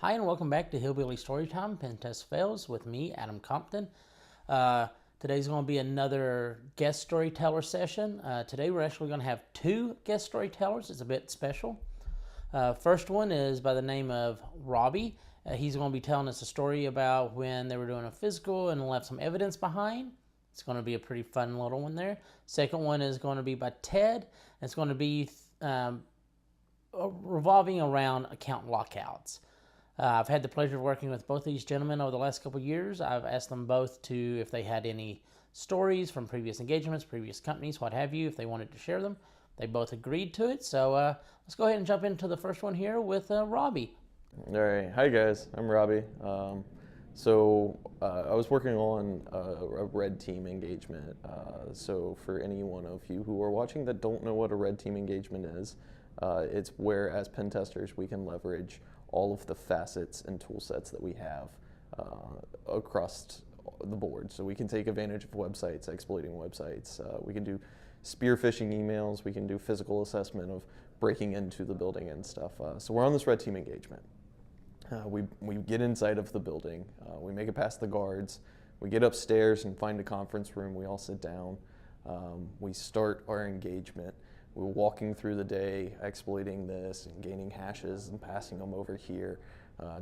Hi, and welcome back to Hillbilly Storytime, Pentest Fails, with me, Adam Compton. Today's going to be another guest storyteller session. Today we're actually going to have two guest storytellers. It's a bit special. First one is by the name of Robbie. He's going to be telling us a story about when they were doing a physical and left some evidence behind. It's going to be a pretty fun little one there. Second one is going to be by Ted. It's going to be revolving around account lockouts. I've had the pleasure of working with both these gentlemen over the last couple of years. I've asked them both to, if they had any stories from previous engagements, previous companies, what have you, if they wanted to share them. They both agreed to it. So let's go ahead and jump into the first one here with Robbie. All right. Hi, guys. I'm Robbie. I was working on a red team engagement. So for any one of you who are watching that don't know what a red team engagement is, it's where, as pen testers, we can leverage all of the facets and tool sets that we have across the board. So we can take advantage of websites, exploiting websites. We can do spear phishing emails. We can do physical assessment of breaking into the building and stuff. So we're on this red team engagement. We get inside of the building. We make it past the guards. We get upstairs and find a conference room. We all sit down. We start our engagement. We're walking through the day, exploiting this and gaining hashes and passing them over here,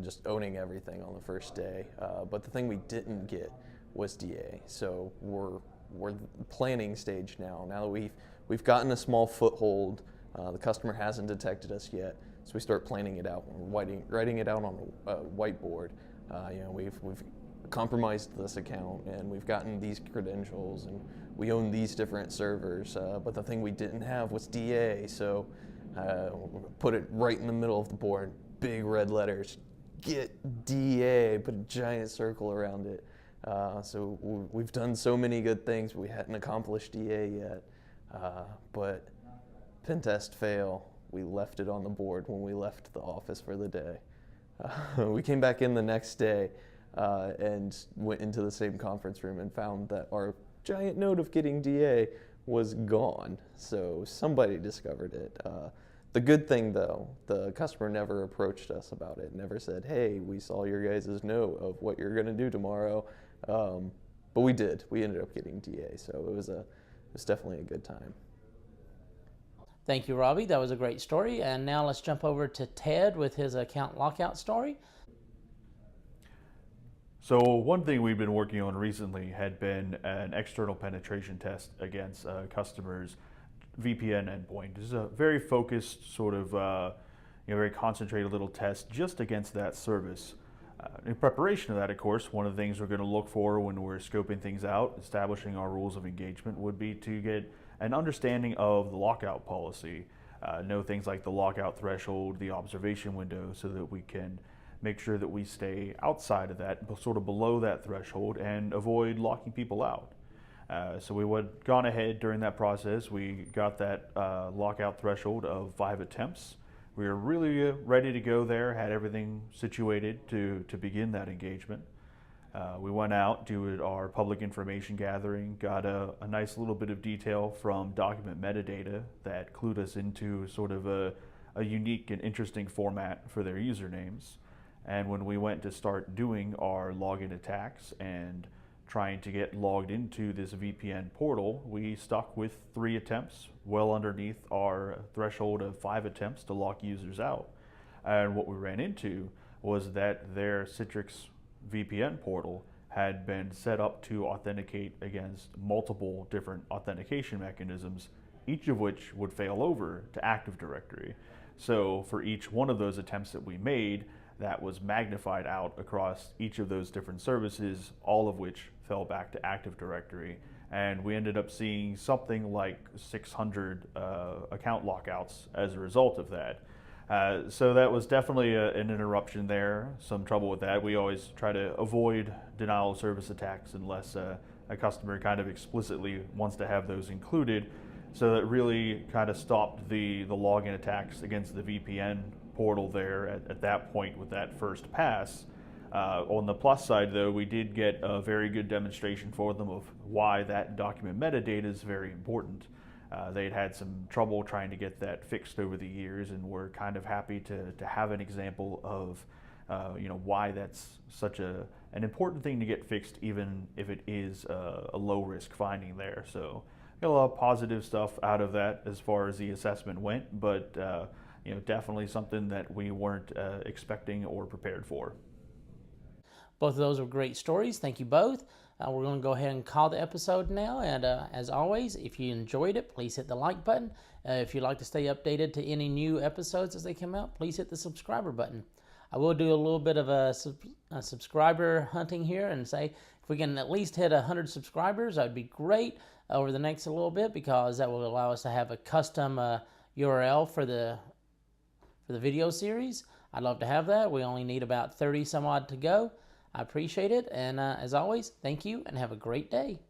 just owning everything on the first day. But the thing we didn't get was DA. So we're planning stage now. Now that we've gotten a small foothold, the customer hasn't detected us yet, so we start planning it out. We're writing it out on a whiteboard. We've compromised this account and we've gotten these credentials and we own these different servers, but the thing we didn't have was DA, so put it right in the middle of the board, big red letters, get DA, put a giant circle around it. So we've done so many good things, we hadn't accomplished DA yet, but Pentest fail, we left it on the board when we left the office for the day. We came back in the next day and went into the same conference room and found that our giant note of getting DA was gone. So somebody discovered it. The good thing though, the customer never approached us about it, never said, hey, we saw your guys' note of what you're gonna do tomorrow. But we did, we ended up getting DA. So it was definitely a good time. Thank you, Robbie. That was a great story. And now let's jump over to Ted with his account lockout story. So one thing we've been working on recently had been an external penetration test against a customer's VPN endpoint. This is a very focused, sort of, very concentrated little test just against that service. In preparation of that, of course, one of the things we're going to look for when we're scoping things out, establishing our rules of engagement, would be to get an understanding of the lockout policy, know things like the lockout threshold, the observation window, so that we can make sure that we stay outside of that, sort of below that threshold, and avoid locking people out. So we had gone ahead during that process. We got that lockout threshold of 5 attempts. We were really ready to go there, had everything situated to begin that engagement. We went out, did our public information gathering, got a nice little bit of detail from document metadata that clued us into sort of a unique and interesting format for their usernames. And when we went to start doing our login attacks and trying to get logged into this VPN portal, we stuck with 3 attempts, well underneath our threshold of 5 attempts to lock users out. And what we ran into was that their Citrix VPN portal had been set up to authenticate against multiple different authentication mechanisms, each of which would fail over to Active Directory. So for each one of those attempts that we made, that was magnified out across each of those different services, all of which fell back to Active Directory. And we ended up seeing something like 600 account lockouts as a result of that. So that was definitely an interruption there, some trouble with that. We always try to avoid denial of service attacks unless a customer kind of explicitly wants to have those included. So that really kind of stopped the login attacks against the VPN portal there at that point with that first pass. On the plus side though, we did get a very good demonstration for them of why that document metadata is very important. They'd had some trouble trying to get that fixed over the years, and we're kind of happy to have an example of why that's such an important thing to get fixed, even if it is a low risk finding there. So got a lot of positive stuff out of that as far as the assessment went, but definitely something that we weren't expecting or prepared for. Both of those were great stories. Thank you both. We're going to go ahead and call the episode now. And as always, if you enjoyed it, please hit the like button. If you'd like to stay updated to any new episodes as they come out, please hit the subscriber button. I will do a little bit of a subscriber hunting here and say if we can at least hit 100 subscribers, that would be great over the next little bit, because that will allow us to have a custom URL for the video series. I'd love to have that. We only need about 30 some odd to go. I appreciate it, and as always, thank you and have a great day.